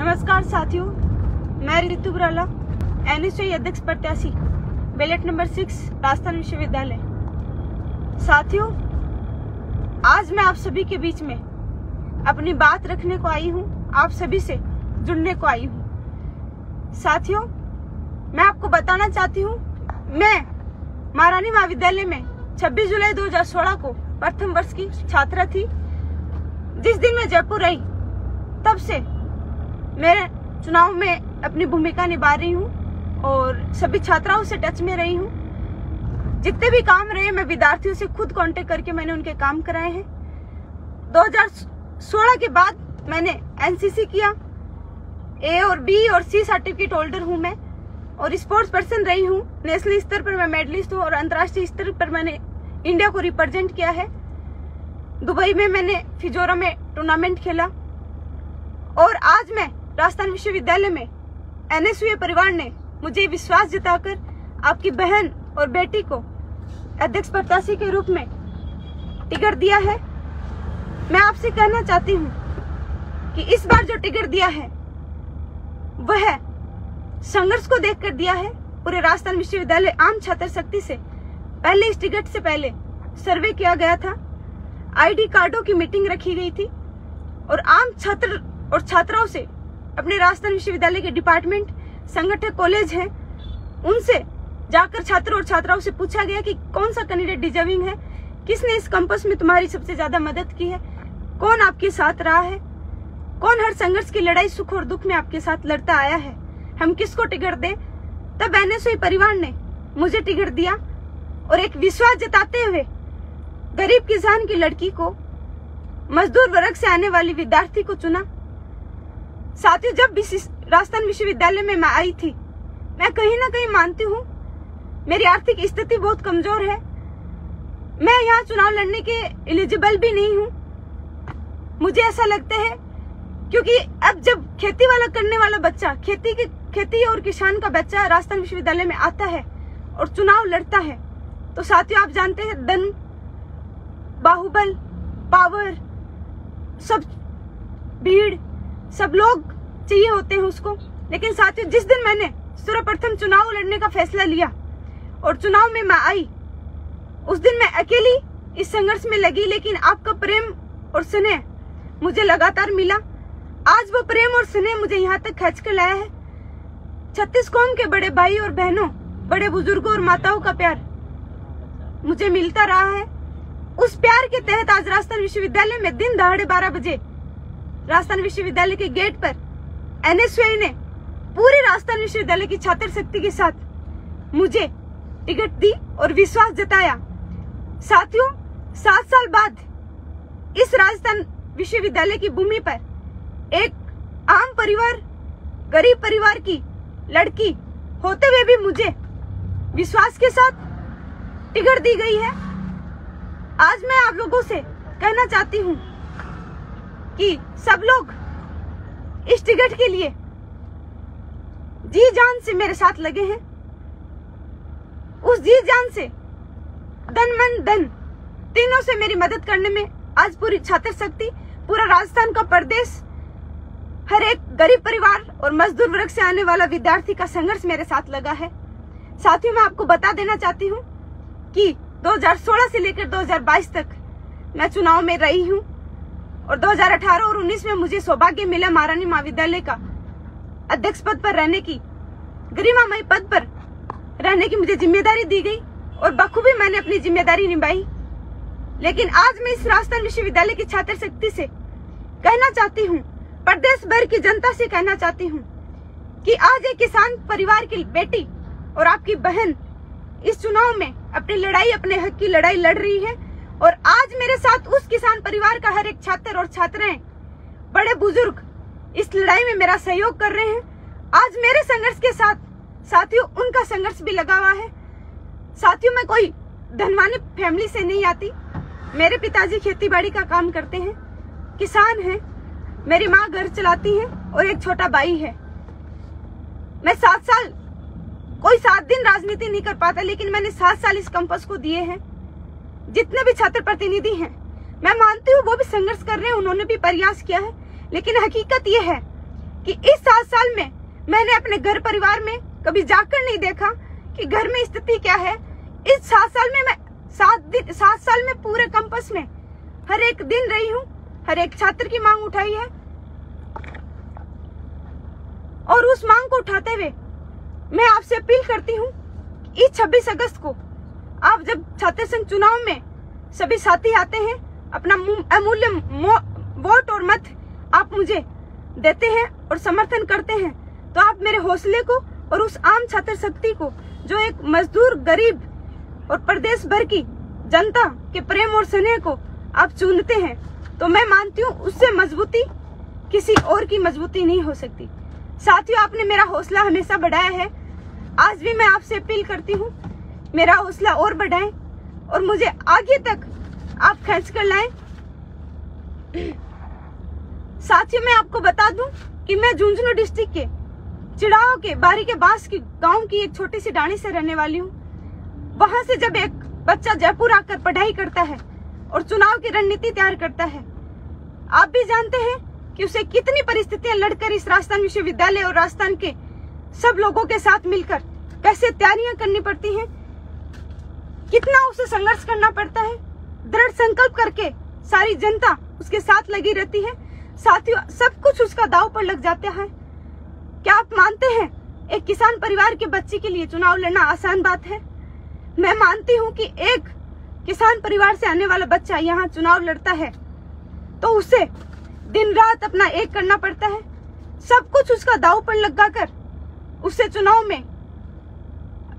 नमस्कार साथियों, मैं ऋतु बुराला, एनएसयूआई अध्यक्ष प्रत्याशी, बैलेट नंबर 6, राजस्थान विश्वविद्यालय। साथियों, आज मैं आप सभी के बीच में अपनी बात रखने को आई हूँ, आप सभी से जुड़ने को आई हूँ। साथियों, मैं आपको बताना चाहती हूँ, मैं महारानी महाविद्यालय में 26 जुलाई 2016 को प्रथम वर्ष की छात्रा थी। जिस दिन मैं जयपुर आई तब से मेरे चुनाव में अपनी भूमिका निभा रही हूँ और सभी छात्राओं से टच में रही हूँ। जितने भी काम रहे मैं विद्यार्थियों से खुद कांटेक्ट करके मैंने उनके काम कराए हैं। 2016 के बाद मैंने एनसीसी किया, ए और बी और सी सर्टिफिकेट होल्डर हूँ मैं, और स्पोर्ट्स पर्सन रही हूँ। नेशनल स्तर पर मैं मेडलिस्ट हूँ और अंतर्राष्ट्रीय स्तर पर मैंने इंडिया को रिप्रेजेंट किया है। दुबई में मैंने फिजोरा में टूर्नामेंट खेला और आज मैं राजस्थान विश्वविद्यालय में एनएसयूआई परिवार ने मुझे विश्वास जताकर आपकी बहन और बेटी को अध्यक्ष प्रत्याशी के रूप में टिकट दिया है। मैं आपसे कहना चाहती हूँ कि इस बार जो टिकट दिया है वह संघर्ष को देखकर दिया है। पूरे राजस्थान विश्वविद्यालय आम छात्र शक्ति से पहले इस टिकट से पहले सर्वे किया गया था, आईडी कार्डों की मीटिंग रखी गई थी और आम छात्र और छात्राओं से अपने राजस्थान विश्वविद्यालय के डिपार्टमेंट, संगठन, कॉलेज हैं, उनसे जाकर छात्रों और छात्राओं से पूछा गया कि कौन सा कैंडिडेट डिजर्विंग है, किसने इस कैंपस में तुम्हारी सबसे ज्यादा मदद की है, कौन आपके साथ रहा है, कौन हर संघर्ष की लड़ाई सुख और दुख में आपके साथ लड़ता आया है, हम किसको टिकट दें। तब एनएसयूआई परिवार ने मुझे टिकट दिया और एक विश्वास जताते हुए गरीब किसान की लड़की को, मजदूर वर्ग से आने वाली विद्यार्थी को चुना। साथियों, जब राजस्थान विश्वविद्यालय में मैं आई थी, मैं कहीं ना कहीं मानती हूँ मेरी आर्थिक स्थिति बहुत कमजोर है, मैं यहाँ चुनाव लड़ने के एलिजिबल भी नहीं हूँ। मुझे ऐसा लगता है क्योंकि अब जब खेती वाला करने वाला बच्चा, खेती और किसान का बच्चा राजस्थान विश्वविद्यालय में आता है और चुनाव लड़ता है, तो साथियों आप जानते हैं धन, बाहुबल, पावर, सब भीड़, सब लोग चाहिए होते हैं उसको। लेकिन साथियों, जिस दिन मैंने सर्वप्रथम चुनाव लड़ने का फैसला लिया और चुनाव में मैं आई, उस दिन मैं अकेली इस संघर्ष में लगी, लेकिन आपका प्रेम और स्नेह मुझे लगातार मिला। आज वो प्रेम और स्नेह मुझे यहाँ तक खींच कर लाया है। 36 कौम के बड़े भाई और बहनों, बड़े बुजुर्गों और माताओं का प्यार मुझे मिलता रहा है। उस प्यार के तहत आज राजस्थान विश्वविद्यालय में दिन दहाड़े 12 बजे राजस्थान विश्वविद्यालय के गेट पर एनएसयूआई ने पूरे राजस्थान विश्वविद्यालय की छात्र शक्ति के साथ मुझे टिकट दी और विश्वास जताया। साथियों, 7 साल बाद इस राजस्थान विश्वविद्यालय की भूमि पर एक आम परिवार, गरीब परिवार की लड़की होते हुए भी मुझे विश्वास के साथ टिकट दी गई है। आज मैं आप लोगों से कहना चाहती हूँ कि सब लोग इस टिकट के लिए जी जान से मेरे साथ लगे हैं। उस जी जान से, धन मन धन तीनों से मेरी मदद करने में आज पूरी छात्र शक्ति, पूरा राजस्थान का प्रदेश, हर एक गरीब परिवार और मजदूर वर्ग से आने वाला विद्यार्थी का संघर्ष मेरे साथ लगा है। साथियों, मैं आपको बता देना चाहती हूँ कि 2016 से लेकर 2022 तक मैं चुनाव में रही हूँ और 2018 और 19 में मुझे सौभाग्य मिला महारानी महाविद्यालय का अध्यक्ष पद पर रहने की, गरिमामय पद पर रहने की मुझे जिम्मेदारी दी गई और बखूबी मैंने अपनी जिम्मेदारी निभाई। लेकिन आज मैं इस राजस्थान विश्वविद्यालय की छात्र शक्ति से कहना चाहती हूँ, प्रदेश भर की जनता से कहना चाहती हूँ कि आज एक किसान परिवार की बेटी और आपकी बहन इस चुनाव में अपनी लड़ाई, अपने हक की लड़ाई लड़ रही है और आज मेरे साथ उस किसान परिवार का हर एक छात्र और छात्राएं, बड़े बुजुर्ग इस लड़ाई में मेरा सहयोग कर रहे हैं। आज मेरे संघर्ष के साथ साथियों उनका संघर्ष भी लगा हुआ है। साथियों, मैं कोई धनवानी फैमिली से नहीं आती। मेरे पिताजी खेतीबाड़ी का काम करते हैं, किसान हैं, मेरी माँ घर चलाती है और एक छोटा भाई है। मैं 7 साल, कोई 7 दिन राजनीति नहीं कर पाता, लेकिन मैंने 7 साल इस कैंपस को दिए हैं। जितने भी छात्र प्रतिनिधि हैं, मैं मानती हूँ वो भी संघर्ष कर रहे हैं, उन्होंने भी प्रयास किया है, लेकिन हकीकत ये है कि इस 7 साल में मैंने अपने घर परिवार में कभी जाकर नहीं देखा कि घर में स्थिति क्या है। इस 7 साल में मैं 7 साल में पूरे कैंपस में हर एक दिन रही हूँ, हर एक छात्र की मांग उठाई है और उस मांग को उठाते हुए मैं आपसे अपील करती हूँ इस 26 अगस्त को आप जब छात्र संघ चुनाव में सभी साथी आते हैं, अपना अमूल्य वोट और मत आप मुझे देते हैं और समर्थन करते हैं, तो आप मेरे हौसले को और उस आम छात्र शक्ति को जो एक मजदूर, गरीब और प्रदेश भर की जनता के प्रेम और स्नेह को आप चुनते हैं, तो मैं मानती हूँ उससे मजबूती किसी और की मजबूती नहीं हो सकती। साथियों, आपने मेरा हौसला हमेशा बढ़ाया है, आज भी मैं आपसे अपील करती हूँ मेरा हौसला और बढ़ाएं और मुझे आगे तक आप खींच कर लाएं। साथियों, मैं आपको बता दूं कि मैं झुंझुनू डिस्ट्रिक्ट के चिड़ाव के बारी के बास की गांव की एक छोटी सी डाणी से रहने वाली हूँ। वहां से जब एक बच्चा जयपुर आकर पढ़ाई करता है और चुनाव की रणनीति तैयार करता है, आप भी जानते हैं कि उसे कितनी परिस्थितियां लड़कर इस राजस्थान विश्वविद्यालय और राजस्थान के सब लोगों के साथ मिलकर कैसे तैयारियां करनी पड़ती हैं, कितना उसे संघर्ष करना पड़ता है। दृढ़ संकल्प करके सारी जनता उसके साथ लगी रहती है। साथियों, सब कुछ उसका दांव पर लग जाता है। क्या आप मानते हैं एक किसान परिवार के बच्चे के लिए चुनाव लड़ना आसान बात है? मैं मानती हूँ कि एक किसान परिवार से आने वाला बच्चा यहाँ चुनाव लड़ता है तो उसे दिन रात अपना एक करना पड़ता है। सब कुछ उसका दांव पर लगाकर उसे चुनाव में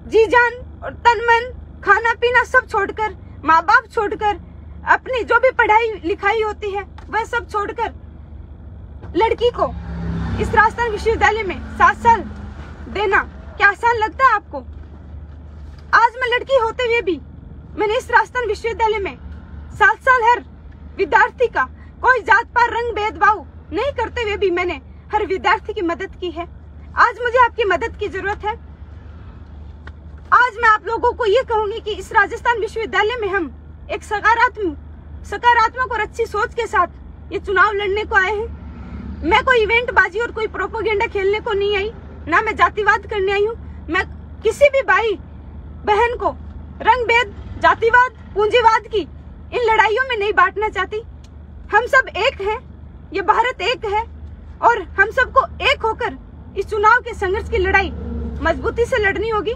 जी जान और तन मन, खाना पीना सब छोड़कर, माँ बाप छोड़कर, अपनी जो भी पढ़ाई लिखाई होती है वह सब छोड़कर लड़की को इस राजस्थान विश्वविद्यालय में 7 साल देना क्या आसान लगता है आपको? आज मैं लड़की होते हुए भी मैंने इस राजस्थान विश्वविद्यालय में 7 साल हर विद्यार्थी का कोई जात पात रंग भेदभाव नहीं करते हुए भी मैंने हर विद्यार्थी की मदद की है। आज मुझे आपकी मदद की जरूरत है। आज मैं आप लोगों को ये कहूंगी कि इस राजस्थान विश्वविद्यालय में हम एक सकारात्मक और अच्छी सोच के साथ ये चुनाव लड़ने को आए हैं। मैं कोई इवेंट बाजी और कोई प्रोपोगेंडा खेलने को नहीं आई, ना मैं जातिवाद करने आई हूँ। मैं किसी भी भाई बहन को रंग भेद, जातिवाद, पूंजीवाद की इन लड़ाइयों में नहीं बांटना चाहती। हम सब एक हैं, ये भारत एक है और हम सबको एक होकर इस चुनाव के संघर्ष की लड़ाई मजबूती से लड़नी होगी।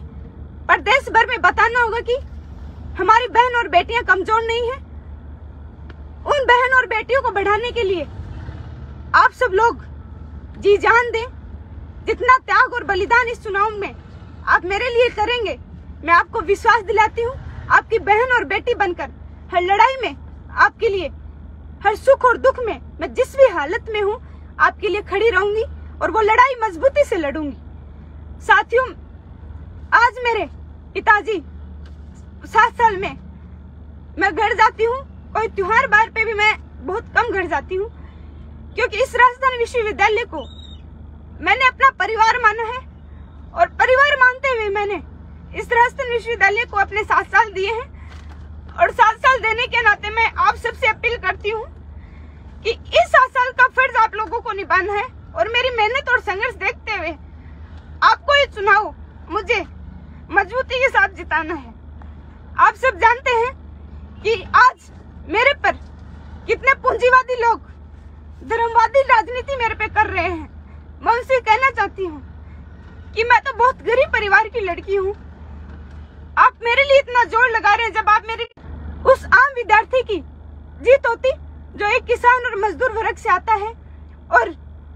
प्रदेश भर में बताना होगा कि हमारी बहन और बेटियां कमजोर नहीं हैं। उन बहन और बेटियों को बढ़ाने के लिए आप सब लोग जी जान दें। जितना त्याग और बलिदान इस चुनाव में आप मेरे लिए करेंगे, मैं आपको विश्वास दिलाती हूँ आपकी बहन और बेटी बनकर हर लड़ाई में आपके लिए, हर सुख और दुख में मैं जिस भी हालत में हूँ आपके लिए खड़ी रहूंगी और वो लड़ाई मजबूती से लड़ूंगी। साथियों, आज मेरे पिताजी 7 साल में मैं घर जाती हूँ, कोई त्योहार बार पे भी मैं बहुत कम घर जाती हूँ, क्योंकि इस राजस्थान विश्वविद्यालय को मैंने अपना परिवार माना है और परिवार मानते हुए मैंने इस राजस्थान विश्वविद्यालय को अपने 7 साल दिए हैं। और 7 साल देने के नाते मैं आप सबसे अपील करती हूँ कि इस 7 साल का फर्ज आप लोगों को निभाना है और मेरी मेहनत और संघर्ष देखते हुए आपको ये चुनाव मुझे मजबूती के साथ जिताना है। आप सब जानते हैं कि आज मेरे पर कितने पूंजीवादी लोग धर्मवादी राजनीति मेरे पे कर रहे हैं। मैं उनसे कहना चाहती हूँ कि मैं तो बहुत गरीब परिवार की लड़की हूँ। आप मेरे लिए इतना जोर लगा रहे हैं, जब आप मेरे उस आम विद्यार्थी की जीत होती जो एक किसान और मजदूर वर्ग से आता है और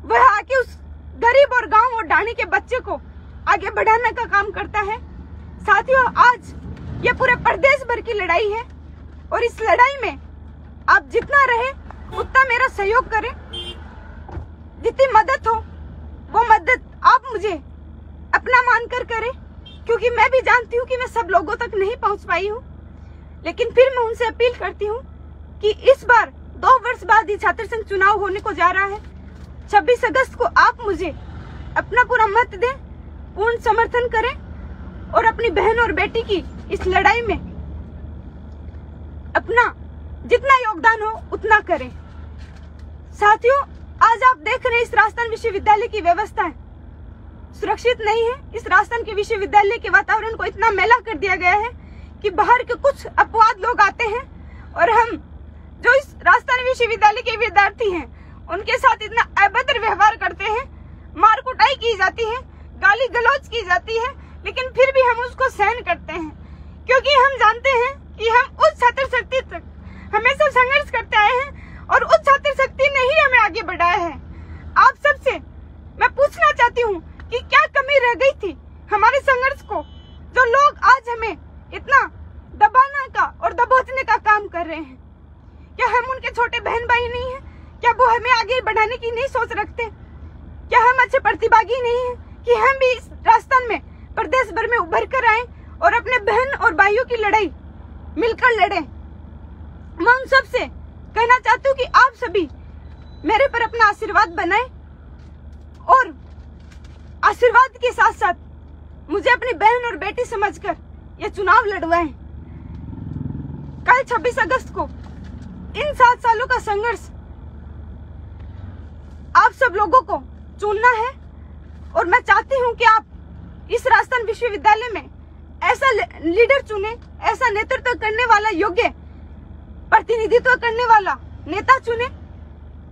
वह आके उस गरीब और गांव और डाणी के बच्चे को आगे बढ़ाने का काम करता है। साथियों, आज ये पूरे प्रदेश भर की लड़ाई है और इस लड़ाई में आप जितना रहे उतना मेरा सहयोग करें। जितनी मदद हो वो मदद आप मुझे अपना मानकर करें, क्योंकि मैं भी जानती हूँ कि मैं सब लोगों तक नहीं पहुँच पाई हूँ। लेकिन फिर मैं उनसे अपील करती हूँ कि इस बार 2 वर्ष बाद ही छात्र संघ चुनाव होने को जा रहा है। 26 अगस्त को आप मुझे अपना पूरा मत दें, पूर्ण समर्थन करें और अपनी बहन और बेटी की इस लड़ाई में अपना जितना योगदान हो उतना करें। साथियों, आज आप देख रहे हैं इस राजस्थान विश्वविद्यालय की व्यवस्थाएं सुरक्षित नहीं है। इस राजस्थान के विश्वविद्यालय के वातावरण को इतना मैला कर दिया गया है कि बाहर के कुछ अपवाद लोग आते हैं और हम जो इस राजस्थान विश्वविद्यालय के विद्यार्थी हैं उनके साथ इतना अभद्र व्यवहार करते हैं, मार कुटाई की जाती है, गाली गलौज की जाती है, लेकिन फिर भी हम उसको सहन करते हैं क्योंकि हम जानते हैं कि हम उस छात्र शक्ति तक हमेशा संघर्ष करते आए हैं और उस छात्र शक्ति ने ही हमें आगे बढ़ाया है। आप सबसे मैं पूछना चाहती हूँ कि क्या कमी रह गई थी हमारे संघर्ष को, जो लोग आज हमें इतना दबाने का और दबोचने का काम कर रहे हैं। क्या हम उनके छोटे बहन भाई नहीं हैं? क्या वो हमें आगे बढ़ाने की नहीं सोच रखते? क्या हम अच्छे प्रतिभागी नहीं हैं कि हम भी इस राजस्थान में प्रदेश भर में उभर कर आए और अपने बहन और भाइयों की लड़ाई मिलकर लड़े? मैं उन सबसे कहना चाहती हूँ कि आप सभी मेरे पर अपना आशीर्वाद बनाएं और आशीर्वाद के साथ साथ मुझे अपनी बहन और बेटी समझकर ये चुनाव लड़वाएं। कल 26 अगस्त को इन 7 सालों का संघर्ष आप सब लोगों को चुनना है और मैं चाहती हूं कि आप इस राजस्थान विश्वविद्यालय में ऐसा लीडर चुने, ऐसा नेतृत्व करने वाला, योग्य प्रतिनिधित्व करने वाला नेता चुने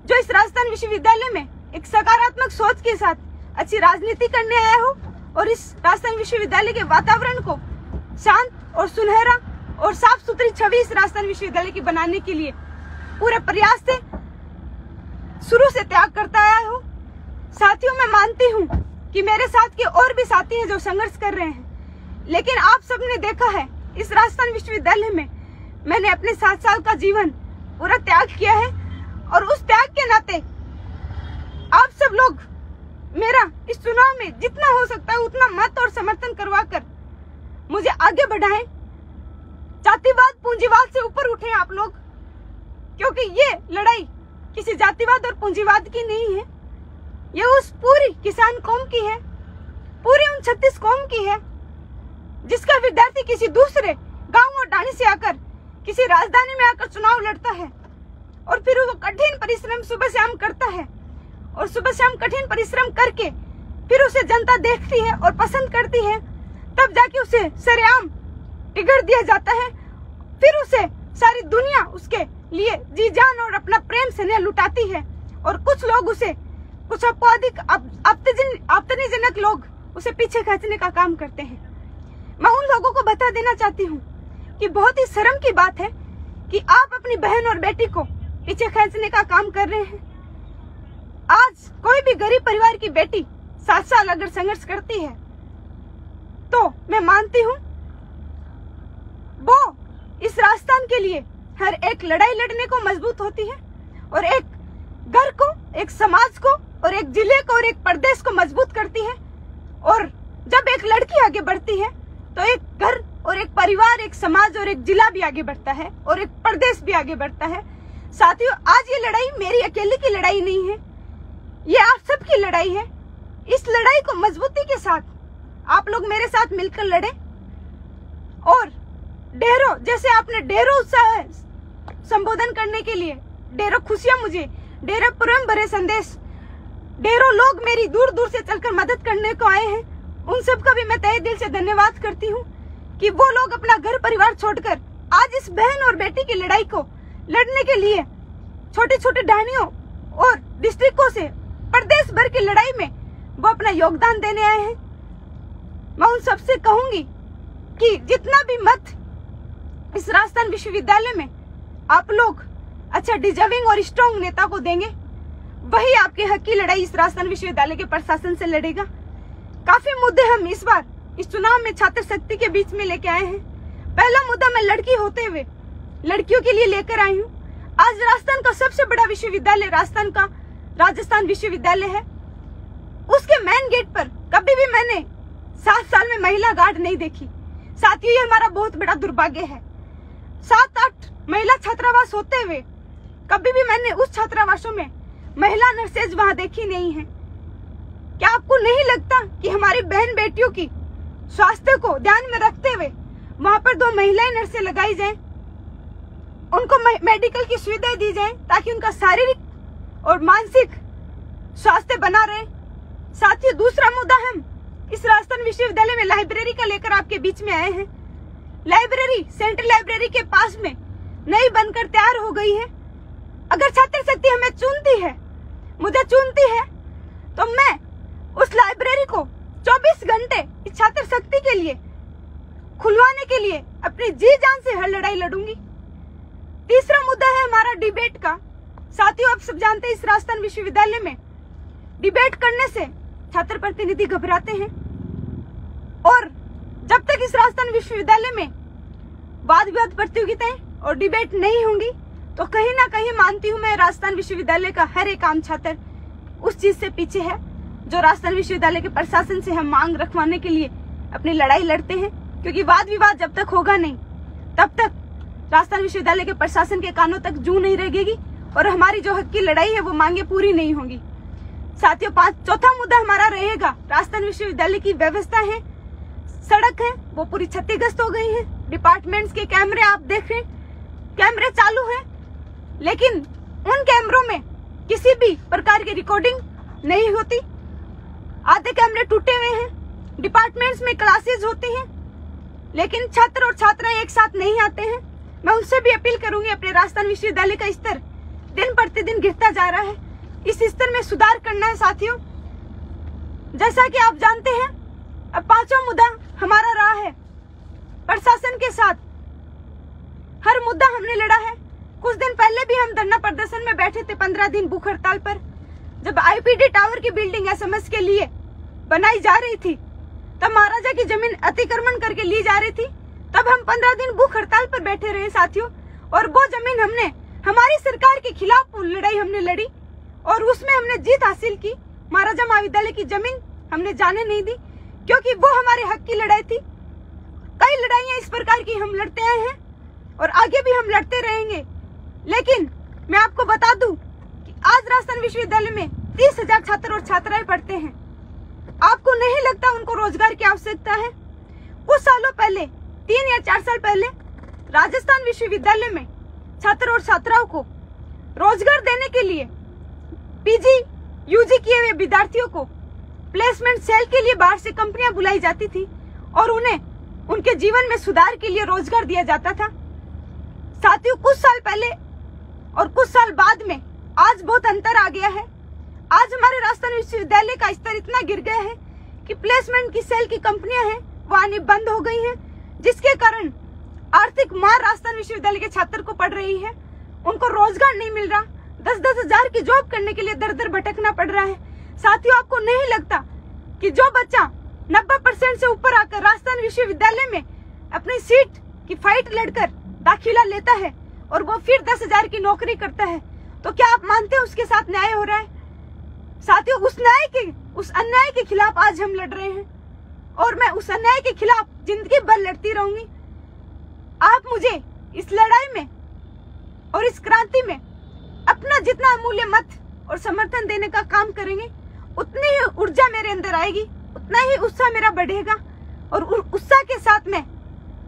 जो इस राजस्थान विश्वविद्यालय में एक सकारात्मक सोच के साथ अच्छी राजनीति करने आया हो और इस राजस्थान विश्वविद्यालय के वातावरण को शांत और सुनहरा और साफ सुथरी छवि इस राजस्थान विश्वविद्यालय की बनाने के लिए पूरे प्रयास से शुरू से त्याग करता आया हो। साथियों, मैं मानती हूँ कि मेरे साथ के और भी साथी हैं जो संघर्ष कर रहे हैं, लेकिन आप सबने देखा है इस राजस्थान विश्वविद्यालय में मैंने अपने 7 साल का जीवन पूरा त्याग किया है और उस त्याग के नाते आप सब लोग मेरा इस चुनाव में जितना हो सकता है उतना मत और समर्थन करवा कर मुझे आगे बढ़ाएं। जातिवाद पूंजीवाद से ऊपर उठे आप लोग, क्योंकि ये लड़ाई किसी जातिवाद और पूंजीवाद की नहीं है, ये उस पूरी किसान कौम की है, पूरी उन 36 कौम की है जिसका विद्यार्थी किसी दूसरे गांव और डाणी से आकर किसी राजधानी में आकर चुनाव लड़ता है और फिर वो कठिन परिश्रम सुबह शाम करता है और सुबह शाम कठिन परिश्रम करके फिर उसे जनता देखती है और पसंद करती है, तब जाके उसे सरेआम टिकट दिया जाता है, फिर उसे सारी दुनिया उसके लिए जी जान और अपना प्रेम स्नेह लुटाती है और कुछ लोग उसे, कुछ अपवादिक आपत्तिजनक लोग उसे पीछे खींचने का काम करते हैं। मैं उन लोगों को बता देना चाहती हूँ कि बहुत ही शर्म की बात है कि आप अपनी बहन और बेटी को पीछे खींचने का काम कर रहे हैं। आज कोई भी गरीब परिवार की बेटी 7 साल अगर संघर्ष करती है तो मैं मानती हूँ वो इस राजस्थान के लिए हर एक लड़ाई लड़ने को मजबूत होती है और एक घर को, एक समाज को और एक जिले को और एक प्रदेश को मजबूत करती है। और जब एक लड़की आगे बढ़ती है तो एक घर और एक परिवार, एक समाज और एक जिला भी आगे बढ़ता है और एक प्रदेश भी आगे बढ़ता है। साथियों, आज ये लड़ाई मेरी अकेले की लड़ाई नहीं है, ये आप सबकी लड़ाई है। इस लड़ाई को मजबूती के साथ आप लोग मेरे साथ मिलकर लड़े और ढेरों, जैसे आपने ढेरों उत्साह संबोधन करने के लिए, ढेरों खुशियां मुझे, ढेरों प्रेम भरे संदेश, ढेरों लोग मेरी दूर दूर से चलकर मदद करने को आए हैं, उन सब का भी मैं तहे दिल से धन्यवाद करती हूँ कि वो लोग अपना घर परिवार छोड़कर आज इस बहन और बेटी की लड़ाई को लड़ने के लिए छोटे छोटे ढाणियों और डिस्ट्रिक्टों से प्रदेश भर की लड़ाई में वो अपना योगदान देने आए हैं। मैं उन सबसे कहूंगी कि जितना भी मत इस राजस्थान विश्वविद्यालय में आप लोग अच्छा डिजर्विंग और स्ट्रॉन्ग नेता को देंगे, वही आपके हक की लड़ाई इस राजस्थान विश्वविद्यालय के प्रशासन से लड़ेगा। काफी मुद्दे हम इस बार इस चुनाव में छात्र शक्ति के बीच में लेके आए हैं। पहला मुद्दा मैं लड़की होते हुए लड़कियों के लिए लेकर आई हूँ। आज राजस्थान का सबसे बड़ा विश्वविद्यालय राजस्थान का राजस्थान विश्वविद्यालय है, उसके मेन गेट पर कभी भी मैंने 7 साल में महिला गार्ड नहीं देखी। साथियों, ये हमारा बहुत बड़ा दुर्भाग्य है। 7-8 महिला छात्रावास होते हुए कभी भी मैंने उस छात्रावासों में महिला नर्सेज वहां देखी नहीं है। क्या आपको नहीं लगता कि हमारी बहन बेटियों की स्वास्थ्य को ध्यान में रखते हुए वहां पर 2 महिलाएं नर्सें लगाई जाएं, उनको मेडिकल की सुविधा दी जाए ताकि उनका शारीरिक और मानसिक बना रहे। साथियों, दूसरा मुद्दा हम इस राजस्थान विश्वविद्यालय में लाइब्रेरी का लेकर आपके बीच में आए हैं। लाइब्रेरी सेंट्रल लाइब्रेरी के पास में नई बनकर तैयार हो गई है। अगर छात्र शक्ति हमें चुनती है, मुझे चुनती है, तो मैं उस लाइब्रेरी को 24 घंटे इस छात्र शक्ति के लिए खुलवाने के लिए अपनी जी जान से हर लड़ाई लड़ूंगी। तीसरा मुद्दा है हमारा डिबेट का। साथियों, आप सब जानते हैं इस राजस्थान विश्वविद्यालय में डिबेट करने से छात्र प्रतिनिधि घबराते हैं, और जब तक इस राजस्थान विश्वविद्यालय में वाद विवाद प्रतियोगिताएं और डिबेट नहीं होंगी, तो कहीं ना कहीं मानती हूं मैं राजस्थान विश्वविद्यालय का हर एक आम छात्र उस चीज से पीछे है जो राजस्थान विश्वविद्यालय के प्रशासन से हम मांग रखवाने के लिए अपनी लड़ाई लड़ते हैं। क्योंकि वाद विवाद जब तक होगा नहीं, तब तक राजस्थान विश्वविद्यालय के प्रशासन के कानों तक जू नहीं लगेगी और हमारी जो हक की लड़ाई है वो मांगे पूरी नहीं होंगी। साथियों, चौथा मुद्दा हमारा रहेगा राजस्थान विश्वविद्यालय की व्यवस्था है। सड़क है वो पूरी क्षतिग्रस्त हो गई है। डिपार्टमेंट्स के कैमरे आप देख रहे हैं, कैमरे चालू हैं, लेकिन उन कैमरों में किसी भी प्रकार की रिकॉर्डिंग नहीं होती। आधे कैमरे टूटे हुए हैं। डिपार्टमेंट्स में क्लासेस होती हैं, लेकिन छात्र और छात्राएं एक साथ नहीं आते हैं। मैं उनसे भी अपील करूंगी, अपने राजस्थान विश्वविद्यालय का स्तर दिन प्रतिदिन गिरता जा रहा है, इस स्तर में सुधार करना है। साथियों, जैसा कि आप जानते हैं, अब पांचवा मुद्दा हमारा रहा है प्रशासन के साथ। हर मुद्दा हमने लड़ा है। कुछ दिन पहले भी हम धरना प्रदर्शन में बैठे थे 15 दिन भूख हड़ताल पर। जब आईपीडी टावर की बिल्डिंग एसएमएस के लिए बनाई जा रही थी, तब महाराजा की जमीन अतिक्रमण करके ली जा रही थी, तब हम 15 दिन भूख हड़ताल पर बैठे रहे साथियों। और वो जमीन हमने हमारी सरकार के खिलाफ लड़ाई हमने लड़ी और उसमें हमने जीत हासिल की। महाराजा महाविद्यालय की जमीन हमने जाने नहीं दी, क्योंकि वो हमारे हक की लड़ाई थी। कई लड़ाइयां इस प्रकार की हम लड़ते आए हैं और आगे भी हम लड़ते रहेंगे। लेकिन मैं आपको बता दूं कि आज राजस्थान विश्वविद्यालय में 30,000 छात्र और छात्राएं पढ़ते हैं। आपको नहीं लगता उनको रोजगार की आवश्यकता है? कुछ सालों पहले, 3 या 4 साल पहले, राजस्थान विश्वविद्यालय में छात्र और छात्राओं को रोजगार देने के लिए पीजी, यूजी किए हुए विद्यार्थियों को प्लेसमेंट सेल के लिए बाहर से कंपनियां बुलाई जाती थी और उन्हें उनके जीवन में सुधार के लिए रोजगार दिया जाता था। साथियों, कुछ साल पहले और कुछ साल बाद में आज बहुत अंतर आ गया है। आज हमारे राजस्थान विश्वविद्यालय का स्तर इतना गिर गया है कि प्लेसमेंट की सेल की कंपनियां हैं वो आनी बंद हो गई हैं, जिसके कारण आर्थिक मार राजस्थान विश्वविद्यालय के छात्र को पड़ रही है। उनको रोजगार नहीं मिल रहा, 10-10 हजार की जॉब करने के लिए दर दर भटकना पड़ रहा है। साथियों, आपको नहीं लगता कि जो बच्चा 90% से ऊपर आकर राजस्थान विश्वविद्यालय में अपनी सीट की फाइट लड़कर दाखिला लेता है और वो फिर 10,000 की नौकरी करता है, तो क्या आप मानते हैं उसके साथ न्याय हो रहा है? साथियों, उस अन्याय के खिलाफ आज हम लड़ रहे हैं और मैं उस अन्याय के खिलाफ जिंदगी भर लड़ती रहूंगी। आप मुझे इस लड़ाई में और इस क्रांति में अपना जितना अमूल्य मत और समर्थन देने का काम करेंगे, उतनी ही ऊर्जा मेरे अंदर आएगी, उतना ही उत्साह मेरा बढ़ेगा और उत्साह के साथ में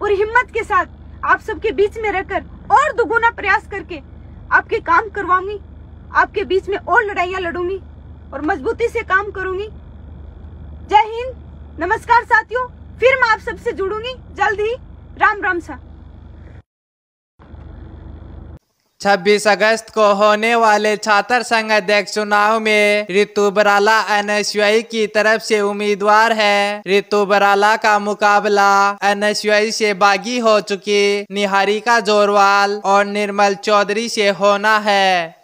और हिम्मत के साथ आप सबके बीच में रहकर और दुगुना प्रयास करके आपके काम करवाऊंगी, आपके बीच में और लड़ाइयां लड़ूंगी और मजबूती से काम करूंगी। जय हिंद, नमस्कार साथियों, फिर मैं आप सबसे जुड़ूंगी जल्द ही। राम राम सा। 26 अगस्त को होने वाले छात्र संघ अध्यक्ष चुनाव में रितु बराला एनएसयूआई की तरफ से उम्मीदवार है। रितु बराला का मुकाबला एनएसयूआई से बागी हो चुकी निहारिका जोरवाल और निर्मल चौधरी से होना है।